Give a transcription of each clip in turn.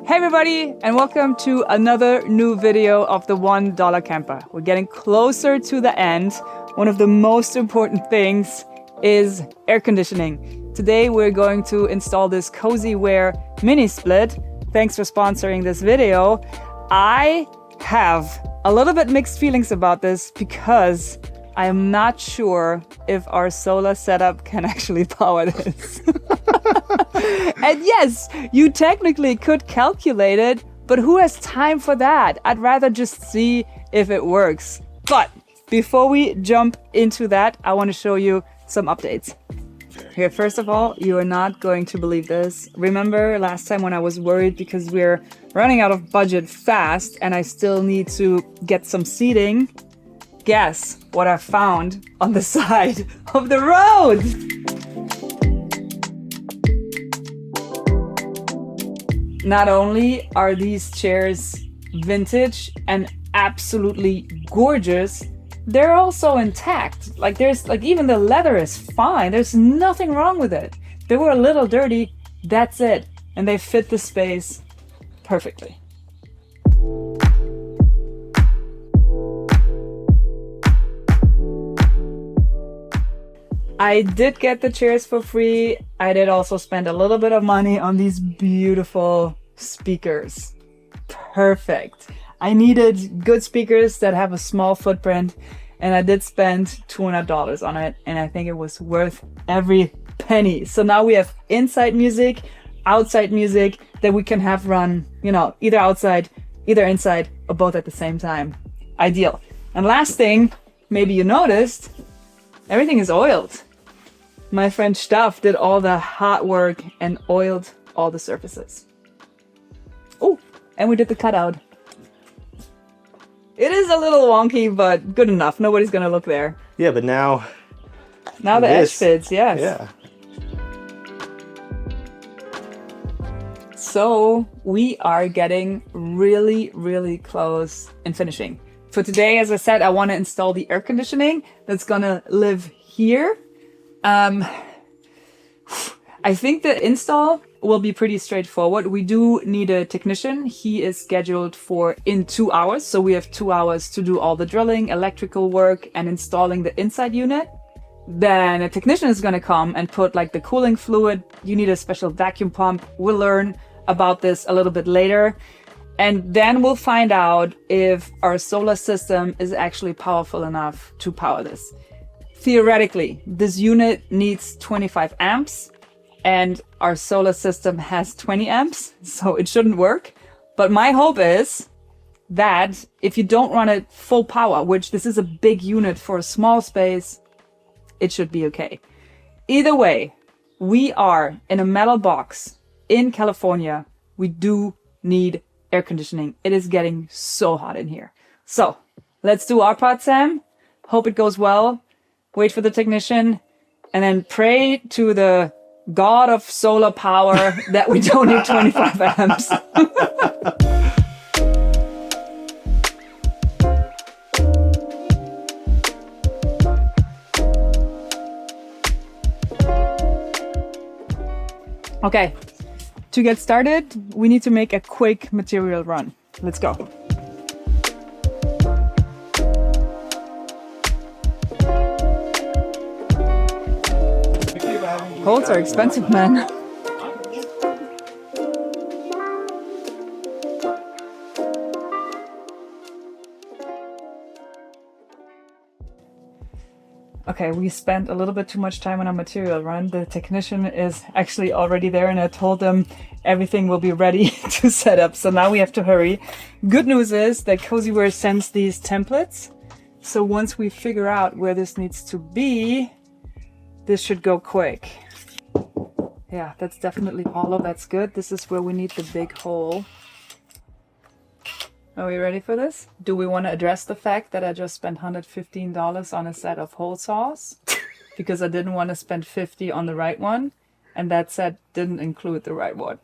Hey everybody, and welcome to another new video of the $1 camper. We're getting closer to the end. One of the most important things is air conditioning. Today we're going to install this Cozy Wear mini split. Thanks for sponsoring this video. I have a little bit mixed feelings about this because I am not sure if our solar setup can actually power this. And yes, you technically could calculate it, but who has time for that? I'd rather just see if it works. But before we jump into that, I want to show you some updates. Here, first of all, you are not going to believe this. Remember last time when I was worried because we're running out of budget fast and I still need to get some seating? Guess what I found on the side of the road? Not only are these chairs vintage and absolutely gorgeous, they're also intact. Like even the leather is fine. There's nothing wrong with it. They were a little dirty, that's it. And they fit the space perfectly. I did get the chairs for free. I did also spend a little bit of money on these beautiful speakers. Perfect. I needed good speakers that have a small footprint, and I did spend $200 on it, and I think it was worth every penny. So now we have inside music, outside music that we can have run, either outside, either inside, or both at the same time. Ideal. And last thing, maybe you noticed, everything is oiled. My friend Staff did all the hard work and oiled all the surfaces. Oh, and we did the cutout. It is a little wonky, but good enough. Nobody's gonna look there. Yeah, but now the edge fits, yes. Yeah. So we are getting really, really close in finishing. For today, as I said, I want to install the air conditioning that's gonna live here. I think the install will be pretty straightforward. We do need a technician. He is scheduled for in 2 hours. So we have 2 hours to do all the drilling, electrical work, and installing the inside unit. Then a technician is going to come and put like the cooling fluid. You need a special vacuum pump. We'll learn about this a little bit later. And then we'll find out if our solar system is actually powerful enough to power this. Theoretically, this unit needs 25 amps and our solar system has 20 amps, so it shouldn't work. But my hope is that if you don't run it full power, which this is a big unit for a small space, it should be okay. Either way, we are in a metal box in California. We do need air conditioning. It is getting so hot in here. So let's do our part, Sam. Hope it goes well. Wait for the technician, and then pray to the God of solar power that we don't need 25 amps. Okay, to get started, we need to make a quick material run. Let's go. Bolts are expensive, man. Okay, we spent a little bit too much time on our material run. The technician is actually already there and I told them everything will be ready to set up. So now we have to hurry. Good news is that Cozy Wear sends these templates. So once we figure out where this needs to be, this should go quick. Yeah, that's definitely hollow. That's good. This is where we need the big hole. Are we ready for this? Do we want to address the fact that I just spent $115 on a set of hole saws? Because I didn't want to spend $50 on the right one. And that set didn't include the right one.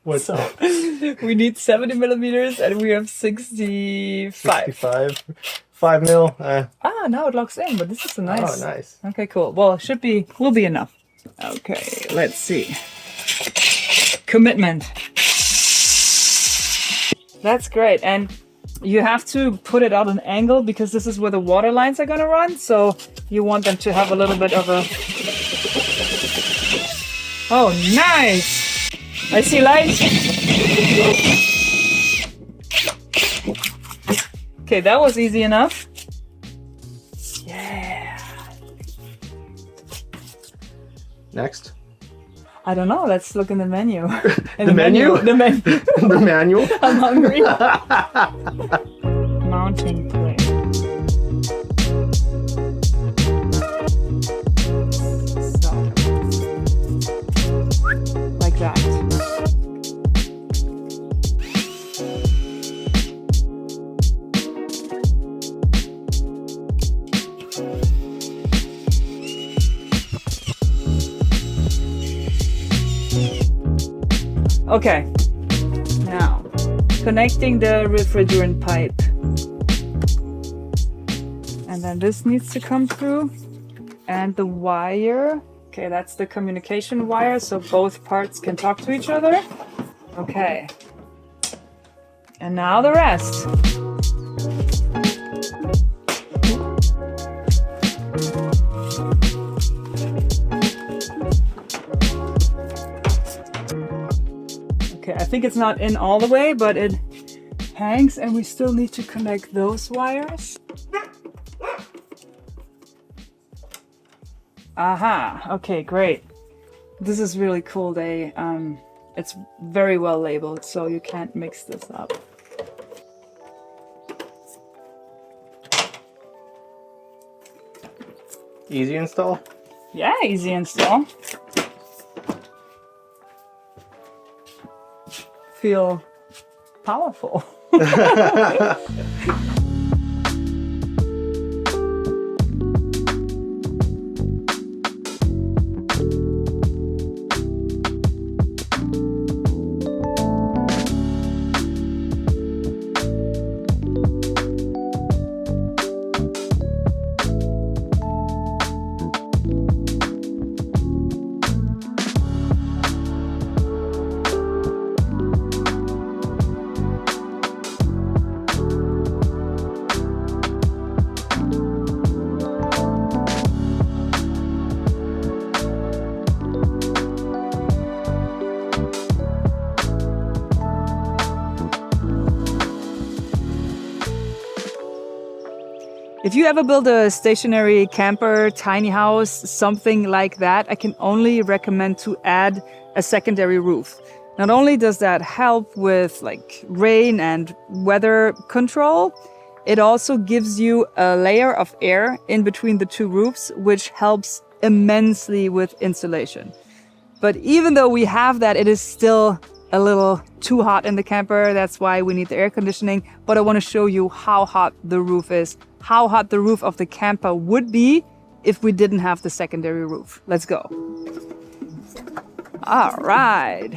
What's up? We need 70 millimeters and we have 65. 65. 5 mil. Now it locks in, but this is a nice. Oh, nice. Okay, cool. Well, will be enough. Okay, let's see. Commitment. That's great. And you have to put it at an angle because this is where the water lines are going to run. So you want them to have a little bit of a... Oh, nice! I see light. Okay, that was easy enough. Yeah. Next. I don't know. Let's look in the menu. In The menu? The menu. The manual? I'm hungry. Mounting plate. So, like that. Okay, now connecting the refrigerant pipe. And then this needs to come through. And the wire, okay, that's the communication wire, so both parts can talk to each other. Okay. And now the rest. Okay, I think it's not in all the way, but it hangs, and we still need to connect those wires. Aha, okay, great. This is really cool. It's very well labeled, so you can't mix this up. Easy install? Yeah, easy install. Feel powerful. If you ever build a stationary camper, tiny house, something like that, I can only recommend to add a secondary roof. Not only does that help with like rain and weather control, it also gives you a layer of air in between the two roofs, which helps immensely with insulation. But even though we have that, it is still a little too hot in the camper. That's why we need the air conditioning. But I want to show you how hot the roof is, how hot the roof of the camper would be if we didn't have the secondary roof. Let's go. All right.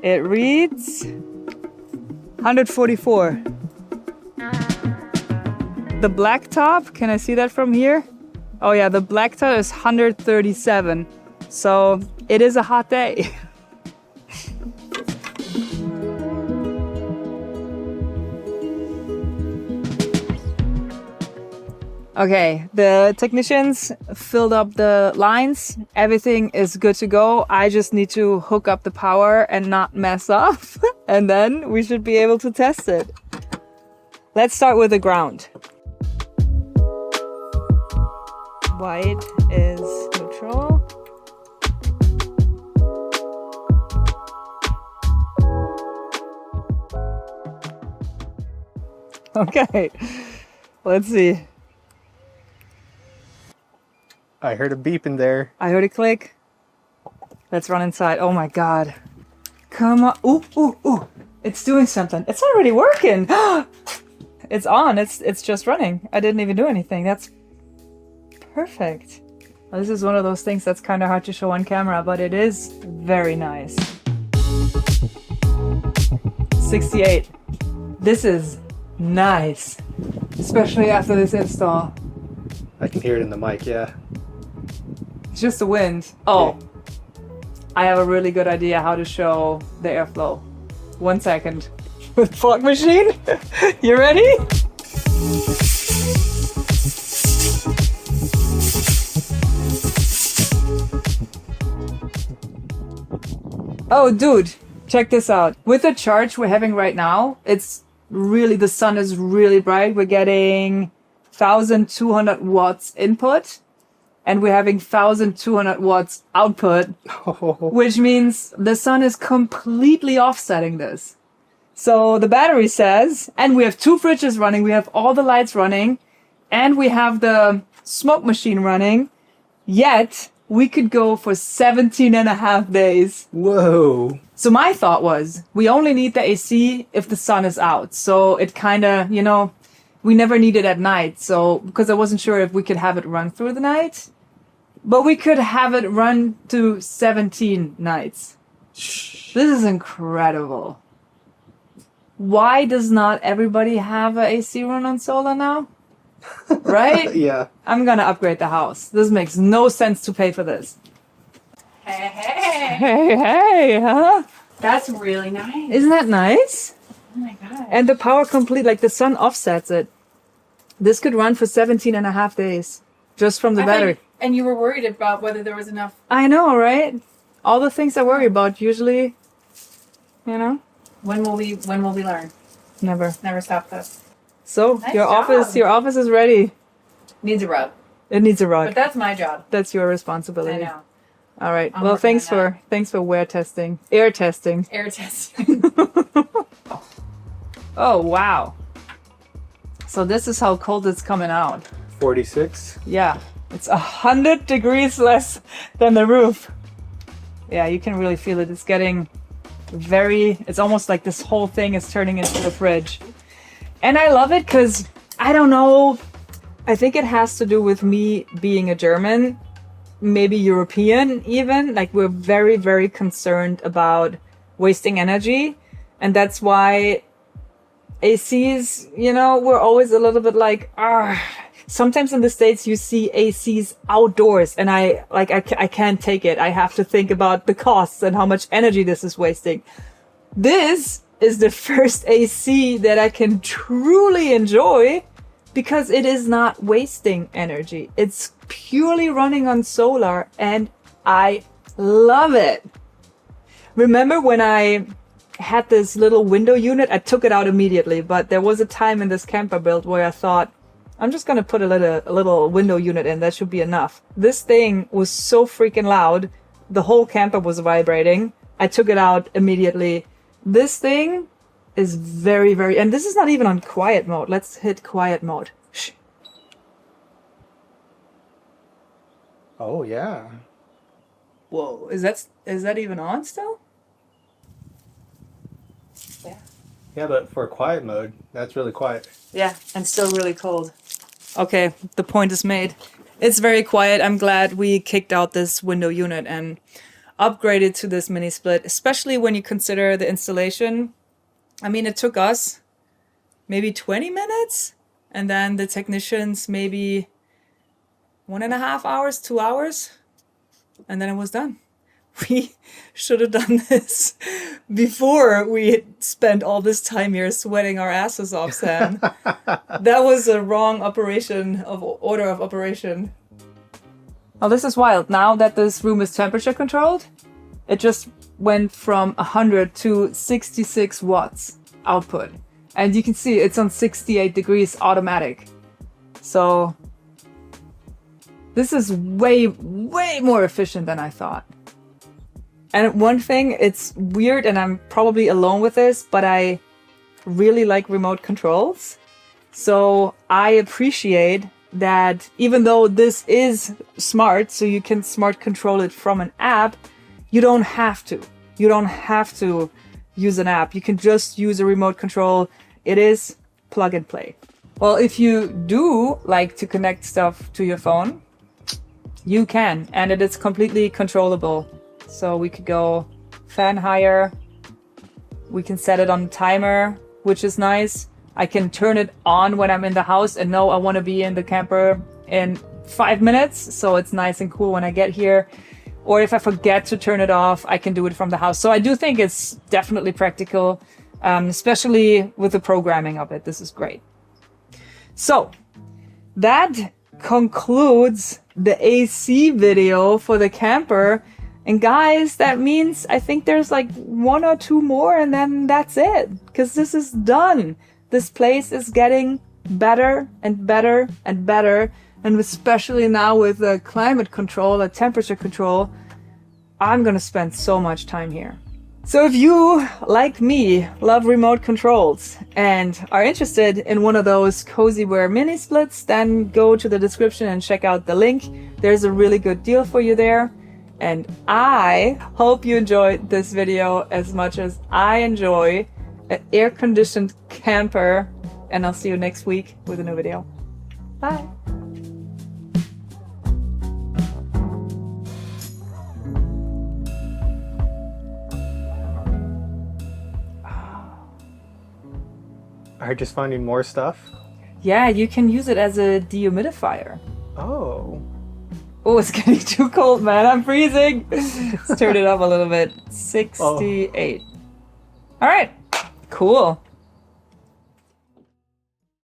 It reads 144. The blacktop, can I see that from here? Oh yeah, the blacktop is 137. So it is a hot day. Okay, the technicians filled up the lines. Everything is good to go. I just need to hook up the power and not mess up. And then we should be able to test it. Let's start with the ground. White is neutral. Okay, let's see. I heard a beep in there. I heard a click. Let's run inside. Oh my god. Come on. Ooh, ooh, ooh. It's doing something. It's already working. It's on. It's just running. I didn't even do anything. That's perfect. Well, this is one of those things that's kind of hard to show on camera, but it is very nice. 68. This is nice. Especially after this install. I can hear it in the mic, yeah. It's just the wind. Oh, I have a really good idea how to show the airflow. 1 second. with fog machine. You ready? Oh, dude, check this out. With the charge we're having right now, it's really, the sun is really bright. We're getting 1,200 watts input and we're having 1,200 watts output, which means the sun is completely offsetting this. So the battery says, and we have 2 fridges running, we have all the lights running, and we have the smoke machine running, yet we could go for 17 and a half days. Whoa. So my thought was, we only need the AC if the sun is out. So it kind of, you know, we never need it at night. So, because I wasn't sure if we could have it run through the night, but we could have it run to 17 nights. This is incredible. Why does not everybody have an AC run on solar now? Right? Yeah. I'm gonna upgrade the house. This makes no sense to pay for this. Hey, hey. Hey, huh? That's really nice. Isn't that nice? Oh my god. And the power complete, like the sun offsets it. This could run for 17 and a half days just from the battery. And you were worried about whether there was enough. I know, right? All the things I worry about usually, you know, When will we learn? never. Never stop this. So Nice your job. office is ready. Needs a rub. It needs a But rug. that's my job. That's your I responsibility. know. All right. I'm well, working thanks on for air testing. Air testing. Air testing. Oh wow. So this is how cold it's coming out. 46. Yeah, it's 100 degrees less than the roof. Yeah, you can really feel it. It's getting it's almost like this whole thing is turning into a fridge. And I love it because, I don't know, I think it has to do with me being a German, maybe European even. Like, we're very, very concerned about wasting energy. And that's why ACs, you know, we're always a little bit like, sometimes in the States you see ACs outdoors and I can't take it. I have to think about the costs and how much energy this is wasting. This is the first AC that I can truly enjoy because it is not wasting energy. It's purely running on solar and I love it. Remember when I had this little window unit? I took it out immediately, but there was a time in this camper build where I thought, I'm just gonna put a little window unit in, that should be enough. This thing was so freaking loud, the whole camper was vibrating. I took it out immediately. This thing is very, very, and this is not even on quiet mode. Let's hit quiet mode. Shh. Oh, yeah. Whoa, is that even on still? Yeah. Yeah, but for quiet mode, that's really quiet. Yeah, and still really cold. Okay, the point is made. It's very quiet. I'm glad we kicked out this window unit and upgraded to this mini split, especially when you consider the installation. I mean, it took us maybe 20 minutes, and then the technicians maybe 1.5 hours, 2 hours, and then it was done. We should have done this before we spent all this time here sweating our asses off, Sam. That was a wrong order of operation. Oh, this is wild. Now that this room is temperature controlled, it just went from 100 to 66 watts output. And you can see it's on 68 degrees automatic. So this is way, way more efficient than I thought. And one thing, it's weird, and I'm probably alone with this, but I really like remote controls. So I appreciate that even though this is smart, so you can smart control it from an app, you don't have to. You don't have to use an app. You can just use a remote control. It is plug and play. Well, if you do like to connect stuff to your phone, you can, and it is completely controllable. So we could go fan higher. We can set it on timer, which is nice. I can turn it on when I'm in the house and know I want to be in the camper in 5 minutes. So it's nice and cool when I get here. Or if I forget to turn it off, I can do it from the house. So I do think it's definitely practical. especially with the programming of it. This is great. So that concludes the AC video for the camper. And guys, that means I think there's like 1 or 2 more and then that's it. Because this is done. This place is getting better and better and better. And especially now with the climate control, the temperature control, I'm gonna spend so much time here. So if you, like me, love remote controls and are interested in one of those CozyWare mini splits, then go to the description and check out the link. There's a really good deal for you there. And I hope you enjoyed this video as much as I enjoy an air-conditioned camper. And I'll see you next week with a new video. Bye. Are just finding more stuff? Yeah, you can use it as a dehumidifier. Oh. Oh, it's getting too cold, man. I'm freezing. Let's turn it up a little bit. 68. All right. Cool.